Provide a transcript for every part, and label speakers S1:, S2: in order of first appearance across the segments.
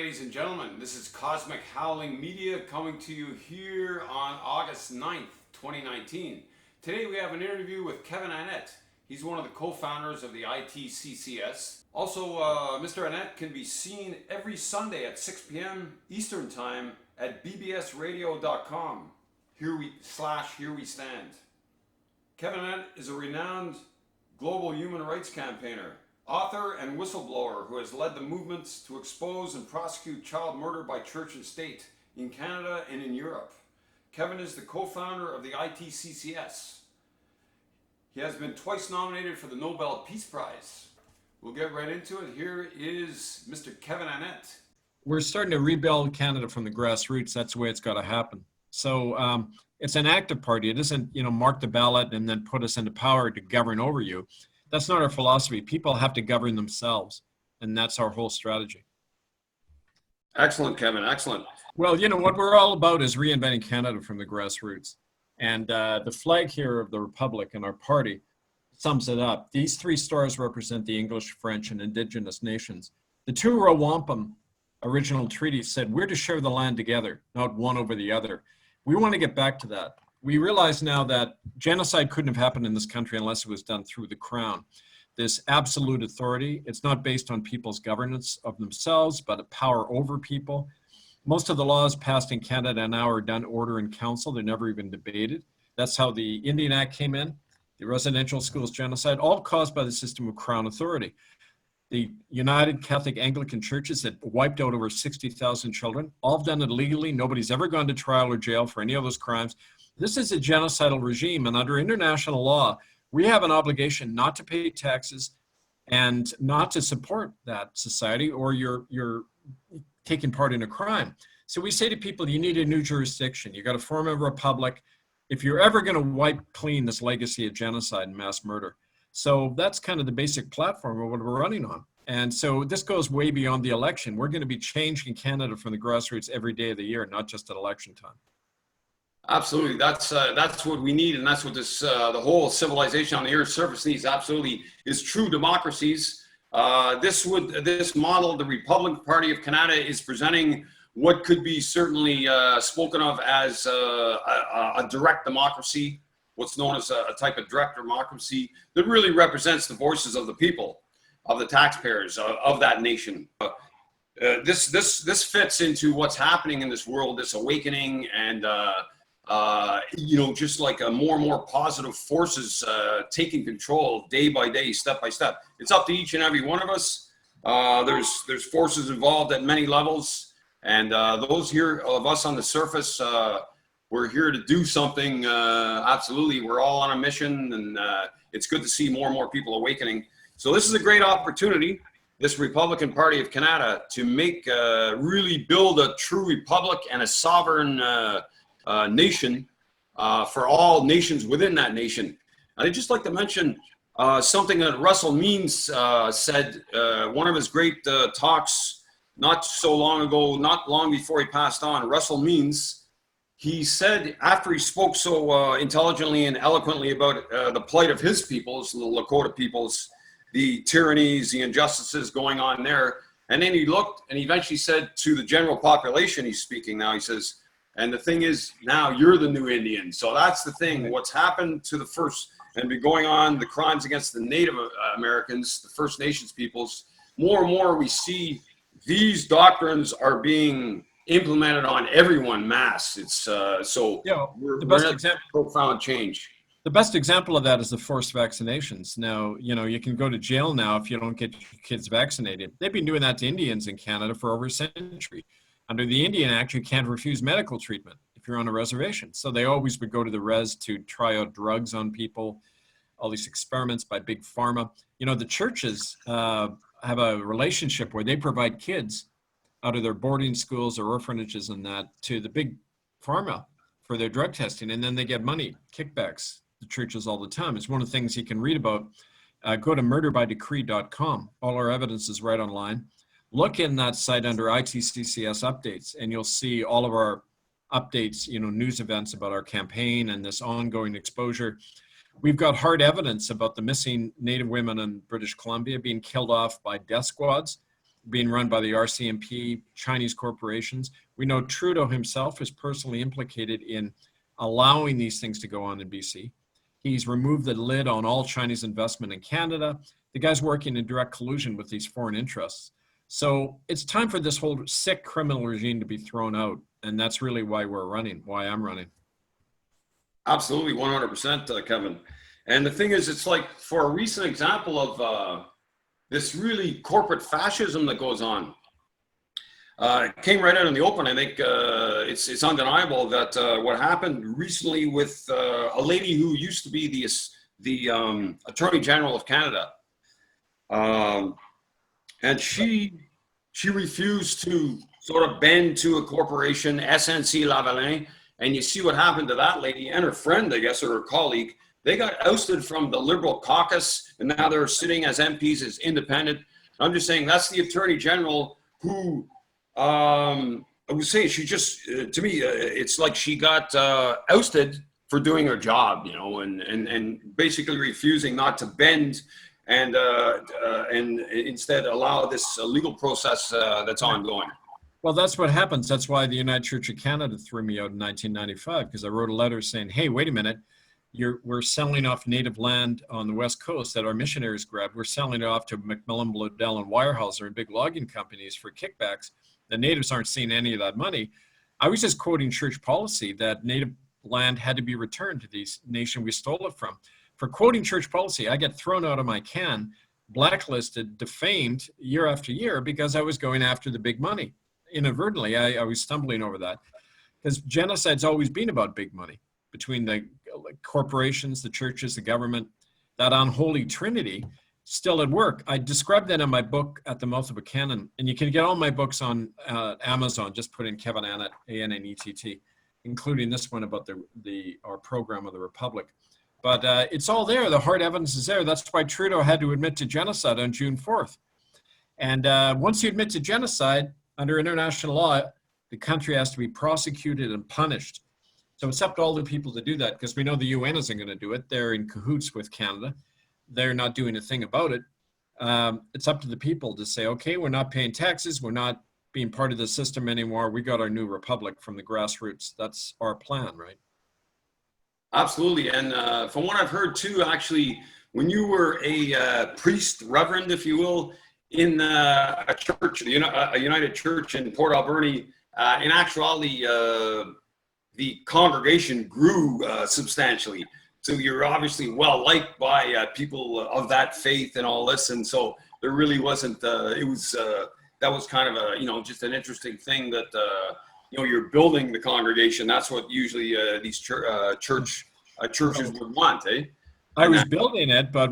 S1: ladies and gentlemen. This is Cosmic Howling Media coming to you here on August 9th, 2019. Today we have an interview with Kevin Annett. He's one of the co-founders of the ITCCS. Also, Mr. Annett can be seen every Sunday at 6 p.m. Eastern Time at bbsradio.com. Here we stand. Kevin Annett is a renowned global human rights campaigner, author and whistleblower who has led the movements to expose and prosecute child murder by church and state in Canada and in Europe. Kevin is the co-founder of the ITCCS. He has been twice nominated for the Nobel Peace Prize. We'll get right into it. Here is Mr. Kevin Annett.
S2: We're starting to rebuild Canada from the grassroots. That's the way it's got to happen. So it's an active party. It isn't, mark the ballot and then put us into power to govern over you. That's not our philosophy. People have to govern themselves, and that's our whole strategy.
S1: Excellent, Kevin. Excellent.
S2: Well, what we're all about is reinventing Canada from the grassroots. And the flag here of the Republic and our party sums it up. These three stars represent the English, French, and Indigenous nations. The two Wampum original treaties said we're to share the land together, not one over the other. We want to get back to that. We realize now that genocide couldn't have happened in this country unless it was done through the crown. This absolute authority, it's not based on people's governance of themselves, but a power over people. Most of the laws passed in Canada now are done order in council. They're never even debated. That's how the Indian Act came in, the residential schools genocide, all caused by the system of crown authority. The United Catholic Anglican churches that wiped out over 60,000 children, all done it legally. Nobody's ever gone to trial or jail for any of those crimes. This is a genocidal regime, and under international law, we have an obligation not to pay taxes and not to support that society, or you're taking part in a crime. So we say to people, you need a new jurisdiction. You got to form a republic if you're ever going to wipe clean this legacy of genocide and mass murder. So that's kind of the basic platform of what we're running on. And so this goes way beyond the election. We're going to be changing Canada from the grassroots every day of the year, not just at election time.
S1: Absolutely, that's what we need, and that's what this the whole civilization on the Earth's surface needs. Absolutely, is true democracies. This model, the Republican Party of Canada, is presenting what could be certainly spoken of as a direct democracy, what's known as a type of direct democracy that really represents the voices of the people, of the taxpayers of that nation. This fits into what's happening in this world, this awakening, and just like more and more positive forces taking control day by day, step by step. It's up to each and every one of us. There's forces involved at many levels, and those here of us on the surface, we're here to do something. Absolutely, we're all on a mission, and it's good to see more and more people awakening. So this is a great opportunity, this Republican Party of Canada, to really build a true republic and a sovereign nation for all nations within that nation. And I'd just like to mention something that Russell Means said, one of his great talks not so long ago, not long before he passed on. Russell Means, he said, after he spoke so intelligently and eloquently about the plight of his peoples, the Lakota peoples, the tyrannies, the injustices going on there, and then he looked and he eventually said to the general population, he's speaking now, he says, and the thing is, now you're the new Indian. So that's the thing. What's happened to the first, and been going on, the crimes against the Native Americans, the First Nations peoples, more and more we see these doctrines are being implemented on everyone mass. It's we're at a profound change.
S2: The best example of that is the forced vaccinations. Now, you can go to jail now if you don't get your kids vaccinated. They've been doing that to Indians in Canada for over a century. Under the Indian Act, you can't refuse medical treatment if you're on a reservation. So they always would go to the res to try out drugs on people, all these experiments by Big Pharma. The churches have a relationship where they provide kids out of their boarding schools or orphanages and that to the Big Pharma for their drug testing. And then they get money, kickbacks, the churches all the time. It's one of the things you can read about. Go to murderbydecree.com. All our evidence is right online. Look in that site under ITCCS updates, and you'll see all of our updates, news events about our campaign and this ongoing exposure. We've got hard evidence about the missing Native women in British Columbia being killed off by death squads. being run by the RCMP, Chinese corporations. We know Trudeau himself is personally implicated in allowing these things to go on in BC. He's removed the lid on all Chinese investment in Canada. The guy's working in direct collusion with these foreign interests. So it's time for this whole sick criminal regime to be thrown out. And that's really why we're running, why I'm running.
S1: Absolutely, 100%, Kevin. And the thing is, it's like, for a recent example of this really corporate fascism that goes on, it came right out in the open. I think it's undeniable that what happened recently with a lady who used to be the Attorney General of Canada, and she refused to sort of bend to a corporation, SNC-Lavalin, and you see what happened to that lady and her friend, I guess, or her colleague. They got ousted from the Liberal caucus, and now they're sitting as MPs as independent. I'm just saying that's the Attorney General who, I would say, she just, to me, it's like she got ousted for doing her job, you know, and basically refusing not to bend and instead allow this legal process that's ongoing.
S2: Well, that's what happens. That's why the United Church of Canada threw me out in 1995, because I wrote a letter saying, hey, wait a minute, we're selling off native land on the West Coast that our missionaries grabbed. We're selling it off to Macmillan, Bloedel, and Weyerhaeuser and big logging companies for kickbacks. The natives aren't seeing any of that money. I was just quoting church policy that native land had to be returned to the nation we stole it from. For quoting church policy, I get thrown out of my can, blacklisted, defamed year after year because I was going after the big money. Inadvertently, I was stumbling over that, because genocide's always been about big money between the corporations, the churches, the government. That unholy trinity still at work. I described that in my book, At the Mouth of a Cannon, and you can get all my books on Amazon. Just put in Kevin Annett, A-N-N-E-T-T, including this one about our program of the Republic. But it's all there. The hard evidence is there. That's why Trudeau had to admit to genocide on June 4th. And once you admit to genocide, under international law, the country has to be prosecuted and punished. So it's up to all the people to do that, because we know the UN isn't going to do it. They're in cahoots with Canada. They're not doing a thing about it. It's up to the people to say, okay, we're not paying taxes. We're not being part of the system anymore. We got our new republic from the grassroots. That's our plan, right?
S1: Absolutely. And from what I've heard too, actually, when you were a priest, reverend, if you will, in a church, a United Church in Port Alberni, in actuality, the congregation grew substantially. So you're obviously well liked by people of that faith and all this. And so there really wasn't, that was kind of a, just an interesting thing that, you're building the congregation. That's what usually these churches would want, eh?
S2: I was building it, but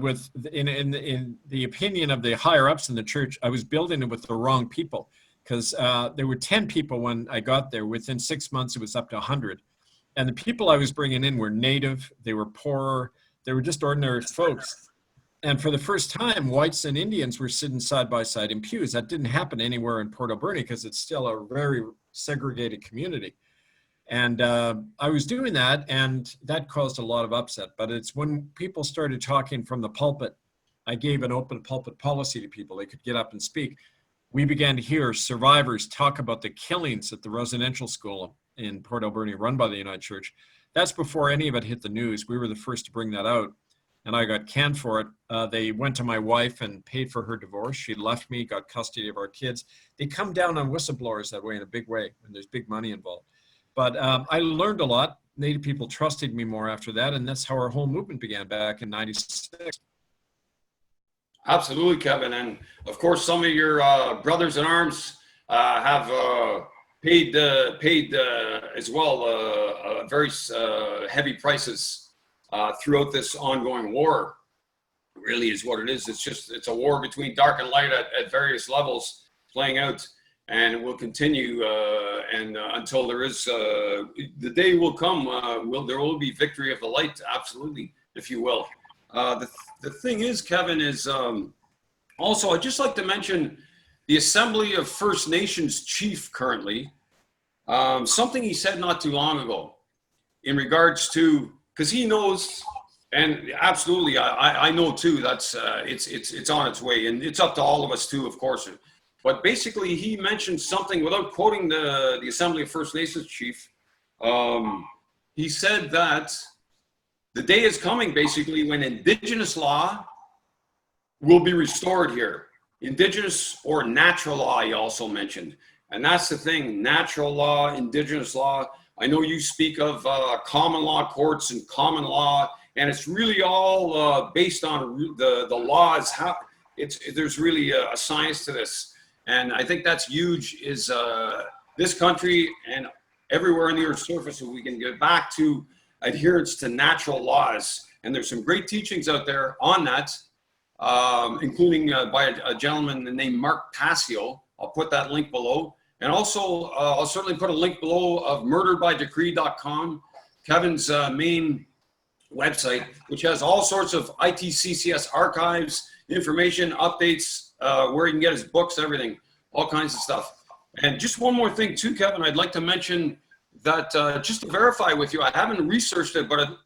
S2: in the opinion of the higher ups in the church, I was building it with the wrong people, because there were 10 people when I got there. Within 6 months, it was up to 100. And the people I was bringing in were native, they were poorer, they were just ordinary folks. And for the first time, whites and Indians were sitting side by side in pews. That didn't happen anywhere in Port Alberni, because it's still a very segregated community. And I was doing that, and that caused a lot of upset. But it's when people started talking from the pulpit, I gave an open pulpit policy to people. They could get up and speak. We began to hear survivors talk about the killings at the residential school in Port Alberni run by the United Church. That's before any of it hit the news. We were the first to bring that out, and I got canned for it. They went to my wife and paid for her divorce. She left me, got custody of our kids. They come down on whistleblowers that way in a big way, and there's big money involved. But I learned a lot. Native people trusted me more after that, and that's how our whole movement began back in '96.
S1: Absolutely, Kevin. And of course, some of your brothers in arms have paid as well very heavy prices throughout this ongoing war. Really is what it is. It's a war between dark and light at various levels playing out. And it will continue until there is, the day will come, there will be victory of the light, absolutely, if you will. The thing is, Kevin, is also, I'd just like to mention the Assembly of First Nations chief currently, something he said not too long ago in regards to, because he knows, and absolutely, I know too, that's, it's on its way, and it's up to all of us too, of course. but basically he mentioned something without quoting the Assembly of First Nations chief. He said that the day is coming basically when Indigenous law will be restored here. Indigenous or natural law, he also mentioned. And that's the thing, natural law, Indigenous law. I know you speak of common law courts and common law, and it's really all based on the laws. How there's really a science to this. And I think that's huge, is this country and everywhere on the Earth's surface, if we can get back to adherence to natural laws. And there's some great teachings out there on that, including by a gentleman named Mark Passio. I'll put that link below. And also, I'll certainly put a link below of murderbydecree.com, Kevin's main website, which has all sorts of ITCCS archives, information, updates, where you can get his books, everything, all kinds of stuff. And just one more thing too, Kevin, I'd like to mention that just to verify with you, I haven't researched it, but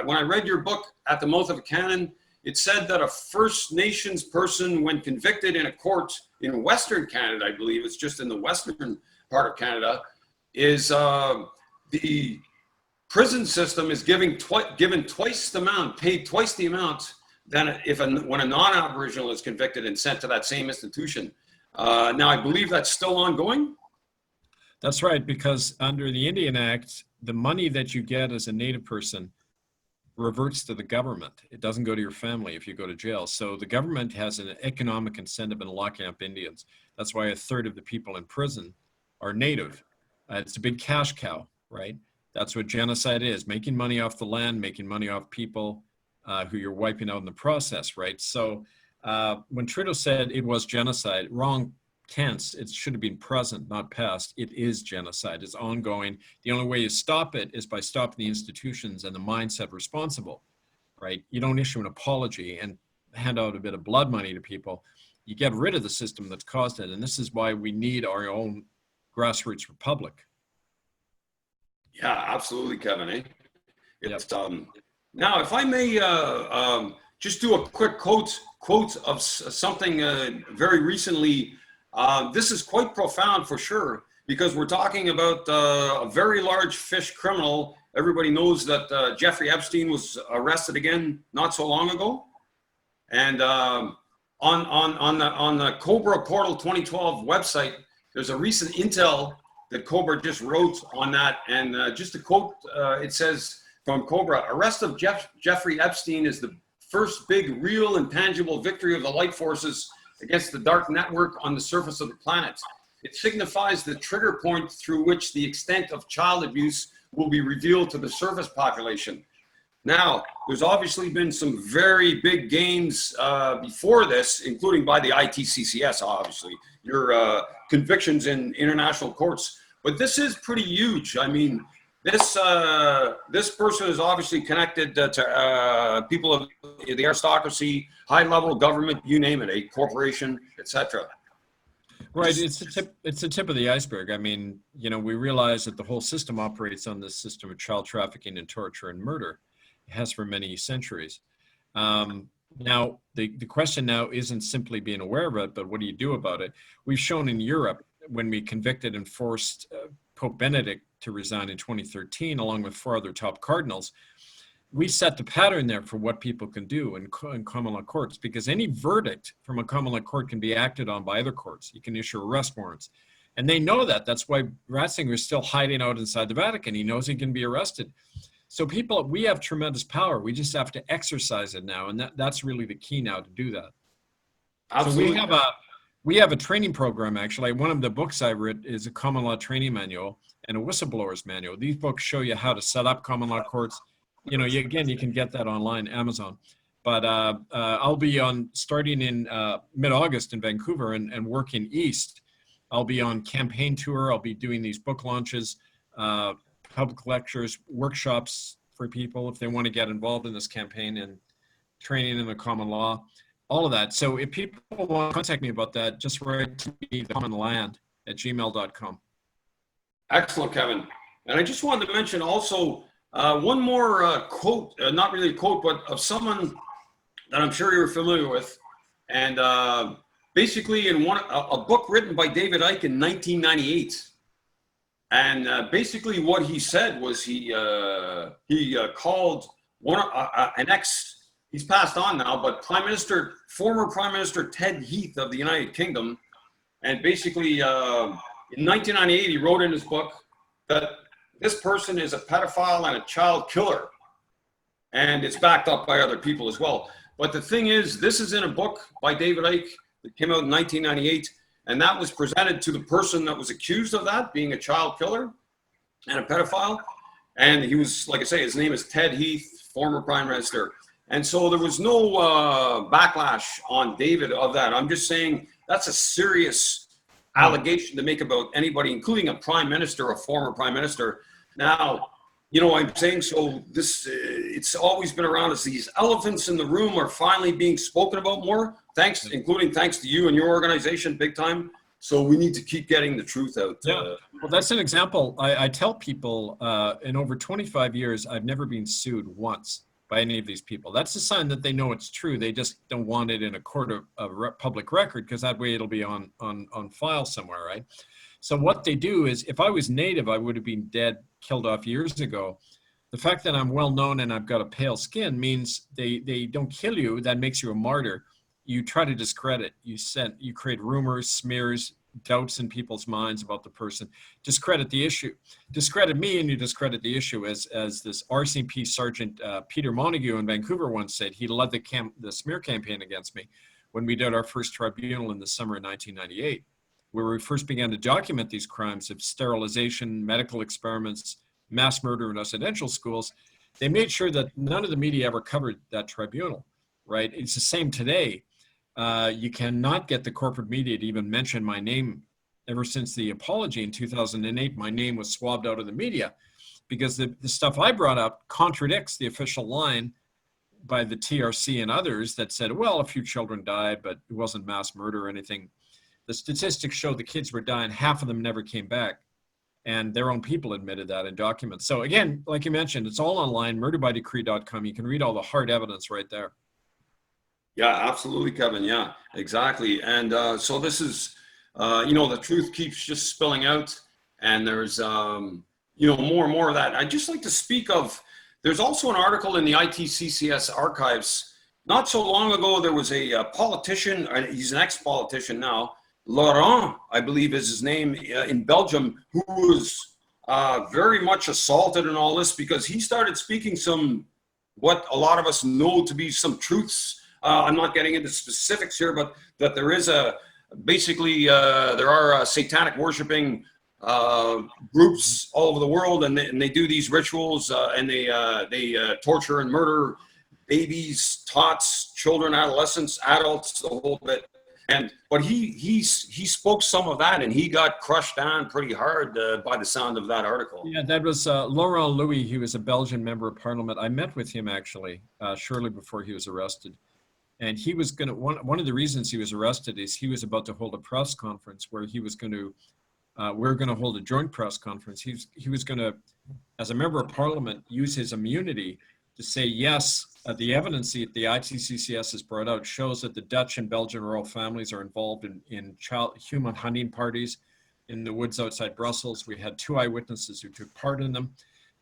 S1: when I read your book, At the Mouth of a Cannon, it said that a First Nations person, when convicted in a court in Western Canada, I believe it's just in the western part of Canada, is the prison system is given twice the amount, paid twice the amount than when a non-Aboriginal is convicted and sent to that same institution. Now, I believe that's still ongoing.
S2: That's right, because under the Indian Act, the money that you get as a Native person reverts to the government. It doesn't go to your family if you go to jail. So the government has an economic incentive in locking up Indians. That's why a third of the people in prison are Native. It's a big cash cow, right? That's what genocide is, making money off the land, making money off people who you're wiping out in the process, right? So when Trudeau said it was genocide, wrong tense, it should have been present, not past. It is genocide. It's ongoing. The only way you stop it is by stopping the institutions and the mindset responsible, right? You don't issue an apology and hand out a bit of blood money to people. You get rid of the system that's caused it. And this is why we need our own grassroots republic.
S1: Yeah, absolutely, Kevin. It's, yep. Now, if I may just do a quick quote of something very recently. This is quite profound for sure, because we're talking about a very large fish criminal. Everybody knows that Jeffrey Epstein was arrested again not so long ago. And on the Cobra Portal 2012 website, there's a recent intel that Cobra just wrote on that. And just to quote, it says from Cobra, arrest of Jeffrey Epstein is the first big, real and tangible victory of the light forces against the dark network on the surface of the planet. It signifies the trigger point through which the extent of child abuse will be revealed to the surface population. Now, there's obviously been some very big gains before this, including by the ITCCS, obviously, your convictions in international courts. But this is pretty huge. I mean, this person is obviously connected to people of the aristocracy, high-level government, you name it, a corporation, etc.
S2: Right, it's the tip of the iceberg. I mean, you know, we realize that the whole system operates on this system of child trafficking and torture and murder. It has for many centuries. Now, the question now isn't simply being aware of it, but what do you do about it? We've shown in Europe, when we convicted and forced Pope Benedict to resign in 2013, along with 4 other top cardinals, we set the pattern there for what people can do in common law courts, because any verdict from a common law court can be acted on by other courts. You can issue arrest warrants. And they know that. That's why Ratzinger is still hiding out inside the Vatican. He knows he can be arrested. So people, we have tremendous power. We just have to exercise it now. And that's really the key now to do that.
S1: Absolutely.
S2: So we have a training program, actually. One of the books I wrote is a common law training manual and a whistleblower's manual. These books show you how to set up common law courts. You know, you can get that online, Amazon. But I'll be starting in mid-August in Vancouver and working east. I'll be on campaign tour. I'll be doing these book launches, public lectures, workshops for people if they want to get involved in this campaign and training in the common law, all of that. So if people want to contact me about that, just write to me, thecommonland@gmail.com.
S1: Excellent, Kevin. And I just wanted to mention also one more quote, not really a quote, but of someone that I'm sure you're familiar with. And basically in a book written by David Icke in 1998. And basically what he said was he called he's passed on now, but former Prime Minister Ted Heath of the United Kingdom. And basically in 1998, he wrote in his book that this person is a pedophile and a child killer. And it's backed up by other people as well. But the thing is, this is in a book by David Icke that came out in 1998. And that was presented to the person that was accused of that, being a child killer and a pedophile. And he was, like I say, his name is Ted Heath, former Prime Minister. And so there was no backlash on David of that. I'm just saying that's a serious allegation to make about anybody, including a Prime Minister, a former Prime Minister. Now, you know, I'm saying, so this, it's always been around us. These elephants in the room are finally being spoken about more, including thanks to you and your organization, big time. So we need to keep getting the truth out.
S2: Yeah. Well, that's an example. I tell people in over 25 years, I've never been sued once by any of these people. That's a sign that they know it's true. They just don't want it in a court of public record, because that way it'll be on file somewhere, right? So what they do is, if I was native, I would have been dead, killed off years ago. The fact that I'm well known and I've got a pale skin means they don't kill you. That makes you a martyr. You try to discredit. You create rumors, smears, doubts in people's minds about the person. Discredit the issue. Discredit me, and you discredit the issue. As this RCMP Sergeant Peter Montague in Vancouver once said, he led the smear campaign against me when we did our first tribunal in the summer of 1998. Where we first began to document these crimes of sterilization, medical experiments, mass murder in residential schools. They made sure that none of the media ever covered that tribunal, right? It's the same today. You cannot get the corporate media to even mention my name. Ever since the apology in 2008, my name was swabbed out of the media, because the stuff I brought up contradicts the official line by the TRC and others that said, well, a few children died, but it wasn't mass murder or anything. The statistics show the kids were dying. Half of them never came back. And their own people admitted that in documents. So again, like you mentioned, it's all online, murderbydecree.com. You can read all the hard evidence right there.
S1: Yeah, absolutely, Kevin. Yeah, exactly. And so this is, you know, the truth keeps just spilling out. And there's, you know, more and more of that. I'd just like to speak of, there's also an article in the ITCCS archives. Not so long ago, there was a politician, he's an ex-politician now, Laurent, I believe is his name, in Belgium, who was very much assaulted in all this, because he started speaking what a lot of us know to be some truths. I'm not getting into specifics here, but that there is basically there are satanic worshiping groups all over the world, and they do these rituals, and they torture and murder babies, tots, children, adolescents, adults, the whole bit. But he spoke some of that, and he got crushed down pretty hard by the sound of that article.
S2: Yeah, that was Laurent Louis. He was a Belgian member of parliament. I met with him actually shortly before he was arrested. And he was going to, one of the reasons he was arrested is he was about to hold a press conference where he was going to, we're going to hold a joint press conference. He was going to, as a member of parliament, use his immunity to say, yes, the evidence that the ITCCS has brought out shows that the Dutch and Belgian royal families are involved in human hunting parties in the woods outside Brussels. We had 2 eyewitnesses who took part in them.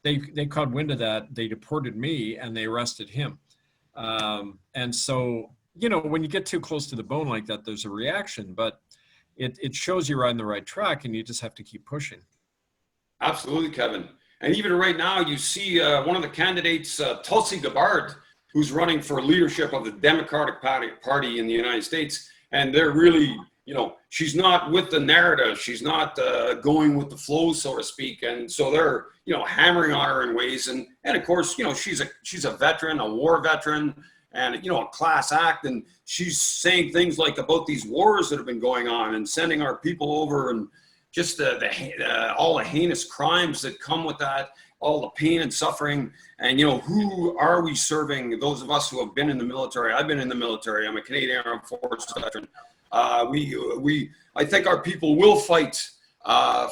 S2: They caught wind of that. They deported me and they arrested him. And so, you know, when you get too close to the bone like that, there's a reaction, but it shows you're on the right track, and you just have to keep pushing.
S1: Absolutely, Kevin. And even right now, you see one of the candidates, Tulsi Gabbard, who's running for leadership of the Democratic Party in the United States. And they're really, you know, she's not with the narrative. She's not going with the flow, so to speak. And so they're, you know, hammering on her in ways. And of course, you know, she's a veteran, a war veteran, and, you know, a class act. And she's saying things like about these wars that have been going on and sending our people over, and just all the heinous crimes that come with that, all the pain and suffering. And, you know, who are we serving? Those of us who have been in the military. I've been in the military. I'm a Canadian Armed Forces veteran. I think our people will fight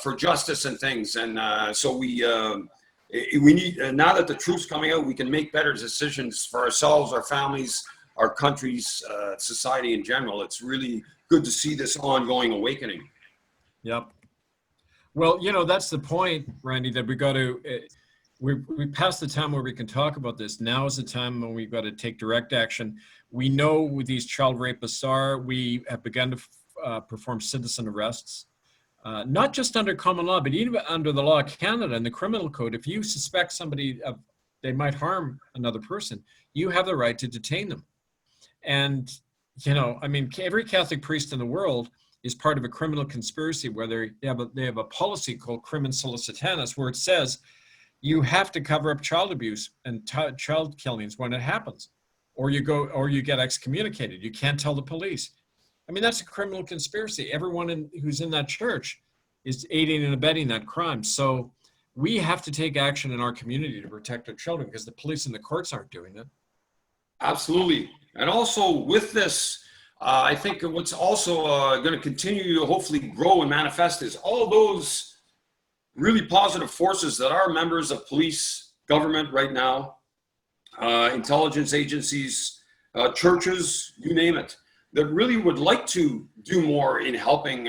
S1: for justice and things. And so we need, now that the truth's coming out, we can make better decisions for ourselves, our families, our country's society in general. It's really good to see this ongoing awakening.
S2: Yep. Well, you know, that's the point, Randy, that we got to, we passed the time where we can talk about this. Now is the time when we've got to take direct action. We know who these child rapists are. We have begun to perform citizen arrests, not just under common law, but even under the law of Canada and the criminal code. If you suspect somebody of, they might harm another person, you have the right to detain them. And, you know, I mean, every Catholic priest in the world is part of a criminal conspiracy where they have a policy called crimen solicitanis, where it says you have to cover up child abuse and child killings when it happens, or you get excommunicated. You can't tell the police. I mean, that's a criminal conspiracy. Everyone who's in that church is aiding and abetting that crime. So we have to take action in our community to protect our children, because the police and the courts aren't doing it.
S1: Absolutely. And also with this, I think what's also going to continue to hopefully grow and manifest is all those really positive forces that are members of police, government right now, intelligence agencies, churches, you name it, that really would like to do more in helping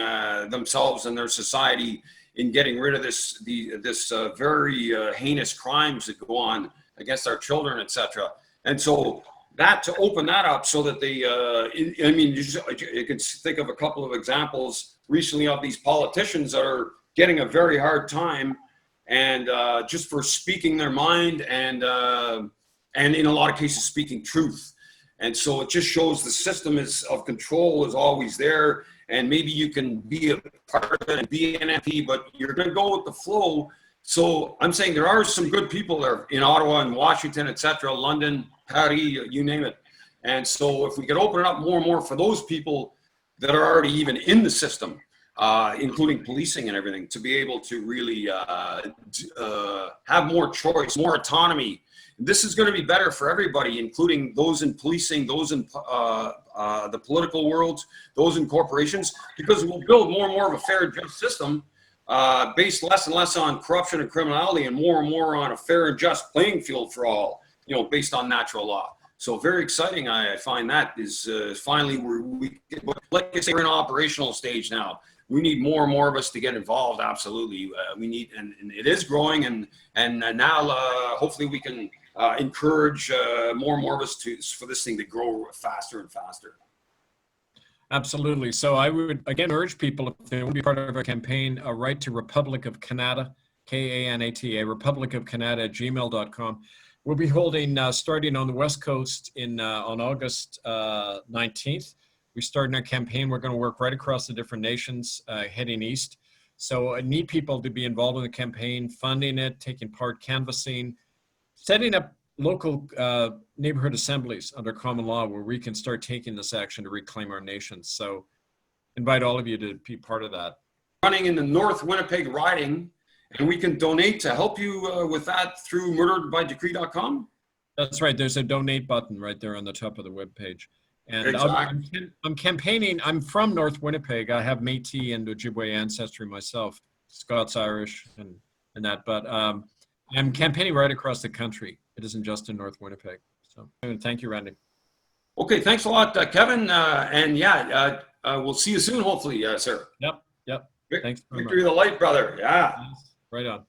S1: themselves and their society in getting rid of this very heinous crimes that go on against our children, etc. And so that, to open that up so that they, I mean, you can think of a couple of examples recently of these politicians that are getting a very hard time, and just for speaking their mind and in a lot of cases speaking truth. And so it just shows the system of control is always there, and maybe you can be a part of it and be an MP, but you're going to go with the flow. So I'm saying there are some good people there in Ottawa and Washington, etc., London, Paris, you name it. And so if we could open it up more and more for those people that are already even in the system, including policing and everything, to be able to really have more choice, more autonomy. This is going to be better for everybody, including those in policing, those in the political world, those in corporations, because we'll build more and more of a fair and just system based less and less on corruption and criminality and more on a fair and just playing field for all, you know, based on natural law. So very exciting. I find that is finally like I say, we're in an operational stage now. We need more and more of us to get involved. Absolutely. We need, and it is growing, and now hopefully we can encourage more and more of us for this thing to grow faster and faster.
S2: Absolutely. So I would again urge people, if they want to be part of our campaign, write to Republic of Canada, Kanata, Republic of Canada @gmail.com. We'll be holding, starting on the West Coast on August 19th. We're starting our campaign. We're going to work right across the different nations heading east. So I need people to be involved in the campaign, funding it, taking part, canvassing, setting up local neighborhood assemblies under common law where we can start taking this action to reclaim our nation. So invite all of you to be part of that.
S1: Running in the North Winnipeg riding, and we can donate to help you with that through murderedbydecree.com.
S2: That's right. There's a donate button right there on the top of the webpage. And
S1: exactly.
S2: I'm campaigning. I'm from North Winnipeg. I have Métis and Ojibwe ancestry myself, Scots, Irish, and that. But I'm campaigning right across the country. It isn't just in North Winnipeg. So thank you, Randy.
S1: Okay, thanks a lot, Kevin. And yeah, we'll see you soon, hopefully, sir.
S2: Yep. Thanks very much.
S1: Victory of the light, brother. Yeah.
S2: Right on.